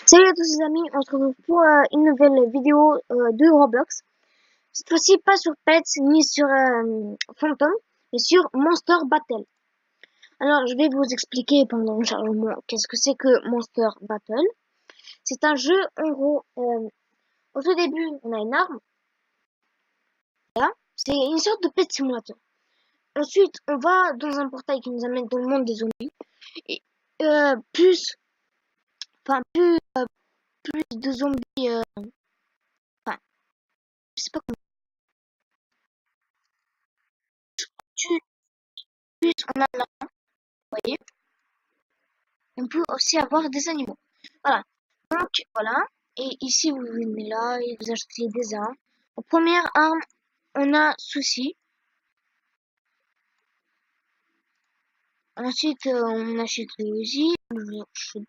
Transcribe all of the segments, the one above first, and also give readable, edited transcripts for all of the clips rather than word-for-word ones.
Salut à tous les amis, on se retrouve pour une nouvelle vidéo de Roblox. Cette fois-ci pas sur Pets ni sur Phantom, mais sur Monster Battle. Alors je vais vous expliquer pendant le chargement qu'est-ce que c'est que Monster Battle. C'est un jeu en gros, au tout début on a une arme, là, c'est une sorte de pet simulator. Ensuite on va dans un portail qui nous amène dans le monde des zombies. Et plus de zombies, enfin je sais pas comment tu plus on a là, vous voyez. On peut aussi avoir des animaux. Voilà. Donc, voilà. Et ici, vous venez là et vous achetez des armes. En première arme, on a Souci. Ensuite, on achète le Uzi, le shotgun.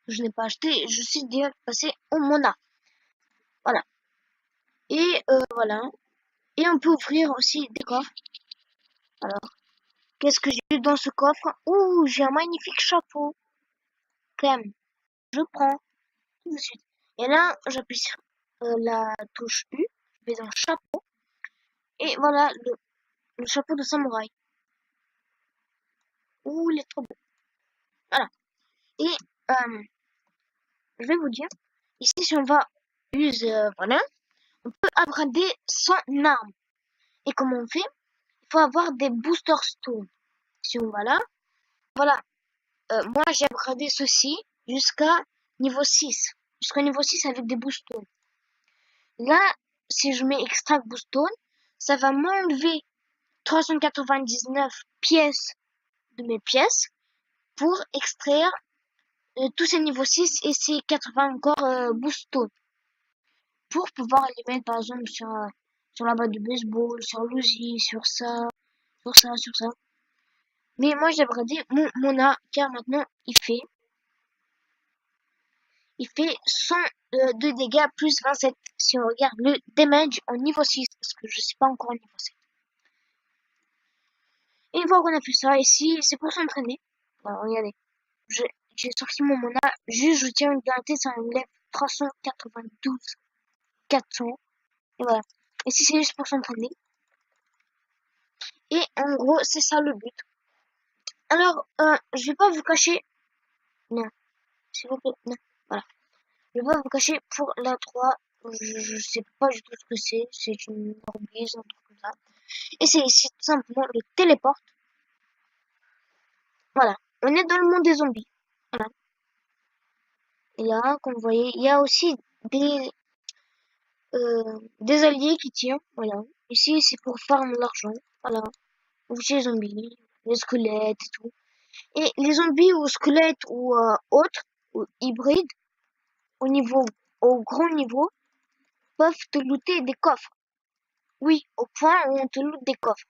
Je n'ai pas acheté. Je suis déjà passé au Mona. Voilà. Et voilà. Et on peut ouvrir aussi des coffres. Alors, qu'est-ce que j'ai dans ce coffre? Ouh, j'ai un magnifique chapeau. Clem, je prends tout de suite. Et là, j'appuie sur la touche U. Je vais dans chapeau. Et voilà le chapeau de samouraï. Ouh, il est trop beau. Voilà. Et je vais vous dire, ici, si on va use, voilà, on peut upgrader son arme. Et comment on fait? Il faut avoir des booster stones. Si on va là, voilà. Moi, j'ai upgradé ceci jusqu'à niveau 6. Jusqu'au niveau 6 avec des boost stones. Là, si je mets extract boost stone, ça va m'enlever 399 pièces de mes pièces pour extraire tous ces niveaux 6 et ces 80 encore boostons pour pouvoir les mettre par exemple sur la batte de baseball, sur l'Uzi, sur ça, sur ça, sur ça. Mais moi j'aimerais dire mon A car maintenant il fait 100 de dégâts plus 27 si on regarde le damage en niveau 6 parce que je suis pas encore au niveau 7. Et une fois qu'on a fait ça ici, c'est pour s'entraîner. Alors, regardez, j'ai sorti mon Mona, juste je tiens une garantie, ça enlève 392, 400. Et voilà. Et si c'est juste pour s'entraîner. Et en gros, c'est ça le but. Alors, je vais pas vous cacher. Non, s'il vous plaît, non. Voilà. Je vais pas vous cacher pour la 3. Je sais pas du tout ce que c'est. C'est une orbise, un truc comme ça. Et c'est ici tout simplement le téléporte. Voilà. On est dans le monde des zombies. Voilà. Et là, comme vous voyez, il y a aussi des alliés qui tirent. Voilà. Ici, c'est pour farm l'argent. Voilà. Vous les zombies, les squelettes et tout. Et les zombies ou squelettes ou autres, ou hybrides, au grand niveau, peuvent te looter des coffres. Oui, au point où on te loot des coffres.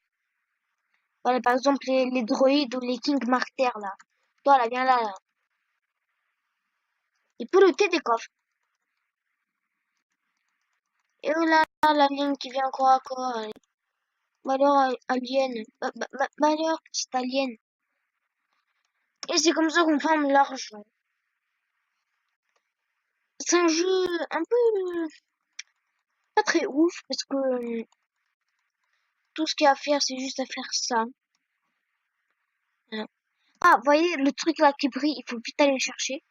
Voilà, par exemple, les droïdes ou les King Martyrs, là. Toi, là, viens là, là. Il peut looter des coffres. Et oh là, l'alien qui vient encore à corps. Bah alors, alien. Bah alors, petite alien. Et c'est comme ça qu'on farme l'argent. C'est un jeu un peu pas très ouf parce que tout ce qu'il y a à faire, c'est juste à faire ça. Voilà. Ah, vous voyez, le truc là qui brille, il faut vite aller le chercher.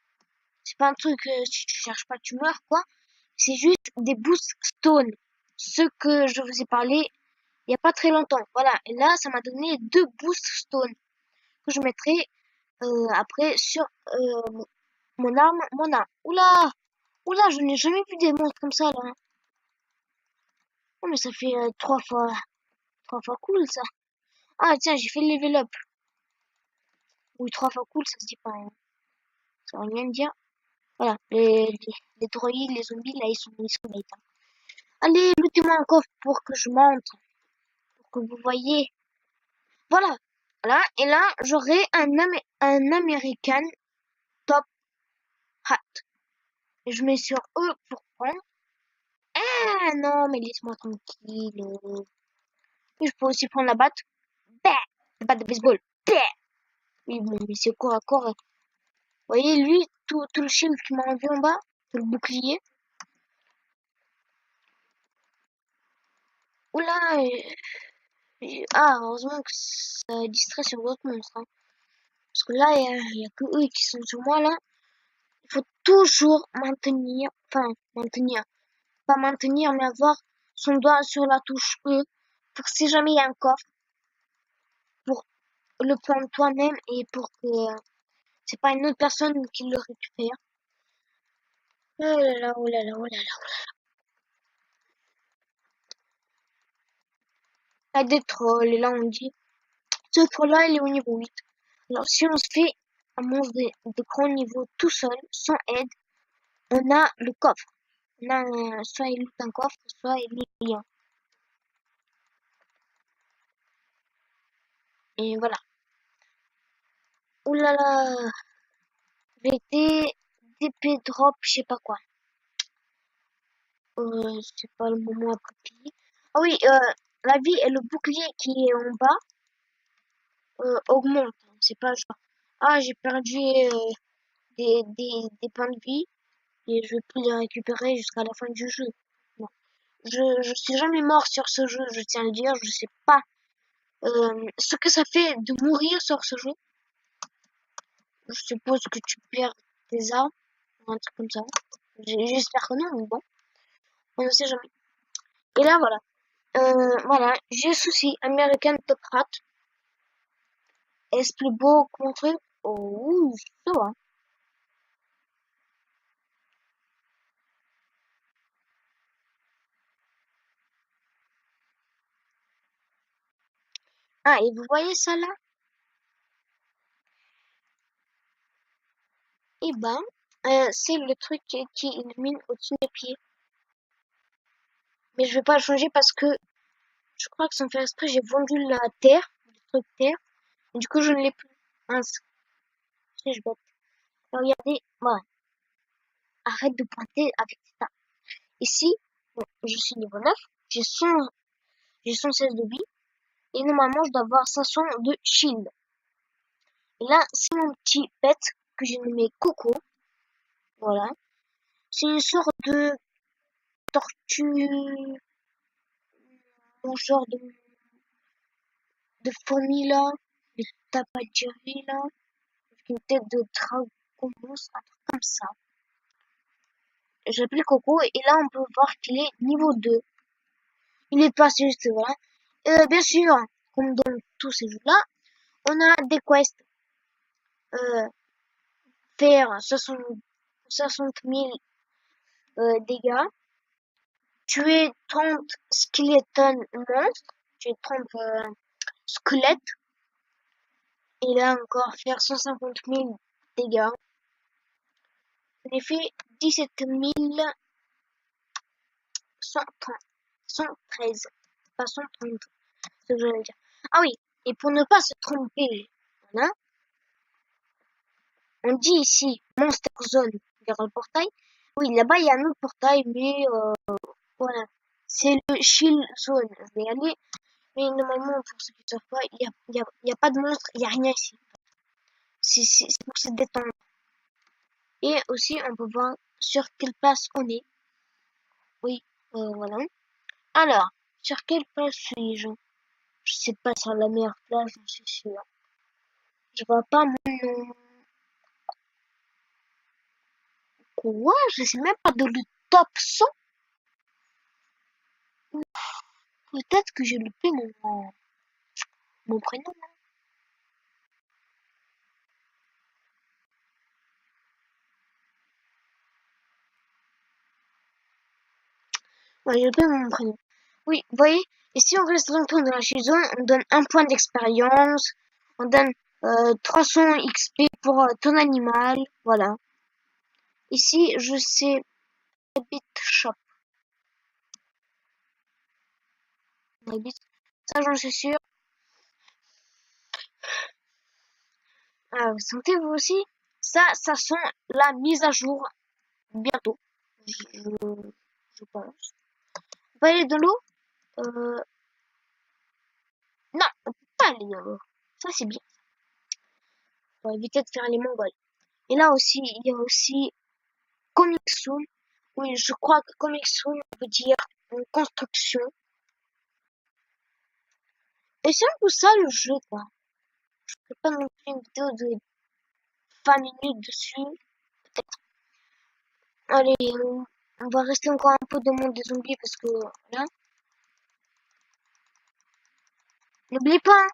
C'est pas un truc, si tu cherches pas, tu meurs, quoi. C'est juste des boost stones. Ce que je vous ai parlé il y a pas très longtemps. Voilà. Et là, ça m'a donné 2 boost stones que je mettrai après sur mon arme, mon arme. Oula! Oula, je n'ai jamais vu des monstres comme ça, là. Oh, mais ça fait 3 fois cool, ça. Ah, tiens, j'ai fait le level up. Oui, 3 fois cool, ça se dit pas, hein. Ça veut rien dire. Voilà, les droïdes, les zombies, là, ils sont bêtes, hein. Allez, lootez-moi un coffre pour que je montre, pour que vous voyez. Voilà, voilà, et là, j'aurai un American Top Hat. Et je mets sur E pour prendre. Ah non, mais laisse-moi tranquille. Et je peux aussi prendre la batte. Bah, la batte de baseball. Bah. Oui, bon, mais c'est corps à corps. Vous voyez, lui, tout le shield qui m'a enlevé en bas, tout le bouclier. Oula, ah, heureusement que ça distrait sur d'autres monstres. Hein. Parce que là, il y a que eux qui sont sur moi, là. Il faut toujours maintenir, enfin, maintenir, pas maintenir, mais avoir son doigt sur la touche E, pour que si jamais il y a un coffre, pour le prendre toi-même et pour que c'est pas une autre personne qui le récupère. Oh là là, oh là là, oh là là. Il y a des trolls, et là on dit, ce troll-là, il est au niveau 8. Alors, si on se fait un monstre de grand niveau tout seul, sans aide, on a le coffre. On a soit il loot un coffre, soit il loot rien. Et voilà. Ouh là là, VT, DP drop, je sais pas quoi. C'est pas le moment approprié. Ah oui, la vie et le bouclier qui est en bas augmente. C'est pas genre, ah j'ai perdu des points de vie et je vais plus les récupérer jusqu'à la fin du jeu. Non. Je suis jamais mort sur ce jeu, je tiens à le dire, je sais pas ce que ça fait de mourir sur ce jeu. Je suppose que tu perds tes armes, ou un truc comme ça. J'espère que non, mais bon, on ne sait jamais. Et là, voilà. Voilà, j'ai souci American Top Hat. Est-ce plus beau que mon truc? Oh, oui, ça va. Ah, et vous voyez ça là? Eh ben, c'est le truc qui illumine au-dessus des pieds. Mais je vais pas le changer parce que je crois que sans faire exprès, j'ai vendu la terre, le truc terre. Et du coup, je ne l'ai plus. Mince, suis-je bête. Regardez, voilà. Arrête de pointer avec ça. Ici, bon, je suis niveau 9, j'ai 100, j'ai 116 de vie, et normalement, je dois avoir 500 de shield. Et là, c'est mon petit pet que j'ai nommé Coco. Voilà. C'est une sorte de tortue, un genre de fourmi là, de tapagiri là, avec une tête de dragon, un truc comme ça. Je l'appelle Coco, et là, on peut voir qu'il est niveau 2. Il est pas juste, voilà. Bien sûr, comme dans tous ces jeux-là, on a des quests. Euh, faire 60 000 dégâts, tuer 30 skeletons monstres, tuer 30 squelettes, et là encore faire 150 000 dégâts. Ça les fait 17 113, pas 130, c'est ce que j'allais dire. Ah oui, et pour ne pas se tromper, voilà, on dit ici Monster Zone vers le portail. Oui, là-bas il y a un autre portail, mais voilà, c'est le Shield Zone. Je vais y aller. Mais normalement, pour ceux qui ne savent pas, il y a pas de monstre, il n'y a rien ici. C'est pour se détendre. Et aussi, on peut voir sur quelle place on est. Oui, voilà. Alors, sur quelle place suis-je? Je sais pas sur la meilleure place, je suis sûr. Je vois pas mon nom. Quoi? Je sais même pas de le top 100. Peut-être que j'ai loupé mon prénom. Ouais, j'ai loupé mon prénom. Oui, vous voyez, et si on reste longtemps dans la zone, on donne un point d'expérience, on donne 300 XP pour ton animal, voilà. Ici, je sais Rabbit Shop. Rabbit, ça j'en suis sûr. Ah, vous sentez vous aussi? Ça sent la mise à jour bientôt, je pense. On peut aller de l'eau? Non, on peut pas aller dans l'eau. Ça c'est bien, pour éviter de faire les Mongols. Et là aussi, il y a aussi Coming Soon. Oui, je crois que Coming Soon veut dire construction. Et c'est un peu ça le jeu, quoi. Je fais pas non plus une vidéo de 20 minutes dessus. Peut-être. Allez, on va rester encore un peu dans le monde des zombies parce que là. N'oubliez pas, hein,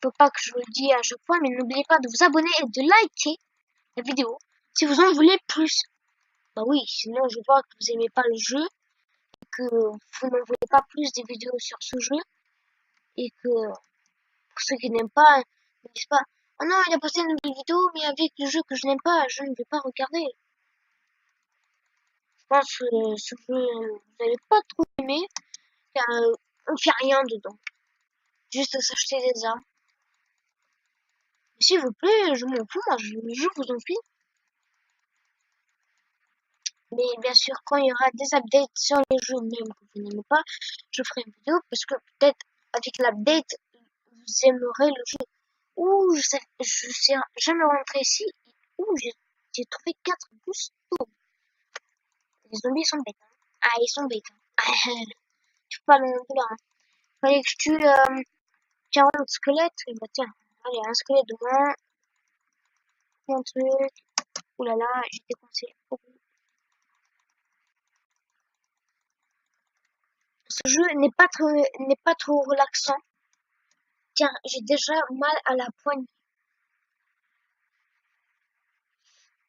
faut pas que je vous le dise à chaque fois, mais n'oubliez pas de vous abonner et de liker la vidéo si vous en voulez plus. Bah oui, sinon je vois que vous aimez pas le jeu, que vous n'en voulez pas plus des vidéos sur ce jeu, et que pour ceux qui n'aiment pas, ne disent pas oh non, il a posté une nouvelle vidéo, mais avec le jeu que je n'aime pas, je ne vais pas regarder. Je pense que ce jeu, vous n'allez pas trop aimer, car on fait rien dedans. Juste à s'acheter des armes. S'il vous plaît, je m'en fous, moi, je vous en prie. Mais bien sûr, quand il y aura des updates sur les jeux même que vous n'aimez pas, je ferai une vidéo parce que peut-être avec l'update, vous aimerez le jeu. Ouh, je sais jamais rentrer ici. Ouh, j'ai trouvé 4 boosts. Les zombies sont bêtes. Hein. Ah, ils sont bêtes. Hein. Je peux pas le vouloir. Hein. Fallait que je tue 40 squelettes. Et bah tiens, allez, un squelette de moins. Mon truc. Ouh là là, j'ai dépensé beaucoup. Ce jeu n'est pas trop relaxant. Tiens, j'ai déjà mal à la poignée.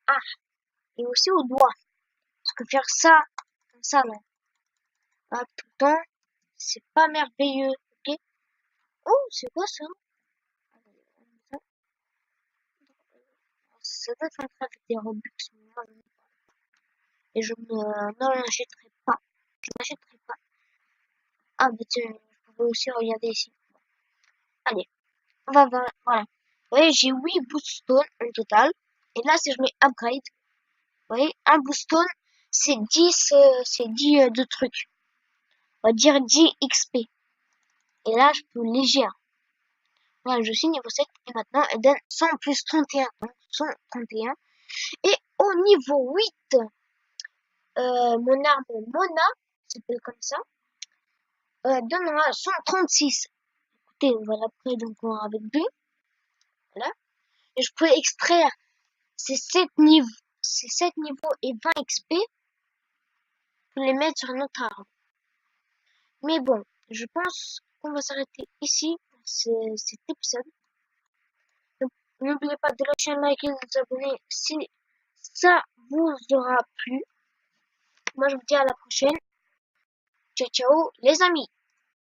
Ah, et aussi au doigt. Parce que faire ça, comme ça, là, ah, tout le temps, c'est pas merveilleux, ok? Oh, c'est quoi ça? Ça doit être un truc avec des Robux, mais moi, je n'ai pas. Et je n'en achèterai pas. Je n'achèterai pas. Ah, bah tiens, je pouvais aussi regarder ici. Allez, on va voir, voilà. Vous voyez, j'ai 8 booststones en total. Et là, si je mets upgrade, vous voyez, un booststone, c'est 10, de trucs. On va dire 10 XP. Et là, je peux léger. Voilà, je suis niveau 7 et maintenant elle donne 100 plus 31. Donc 131. Et au niveau 8, mon arme Mona, s'appelle comme ça, donnera 136. Écoutez, on va l'après donc avec 2. Voilà. Et je peux extraire ces 7 niveaux et 20 XP pour les mettre sur notre arme. Mais bon, je pense qu'on va s'arrêter ici pour cet épisode. N'oubliez pas de lâcher un like et de vous abonner si ça vous aura plu. Moi, je vous dis à la prochaine. Ciao, ciao, les amis.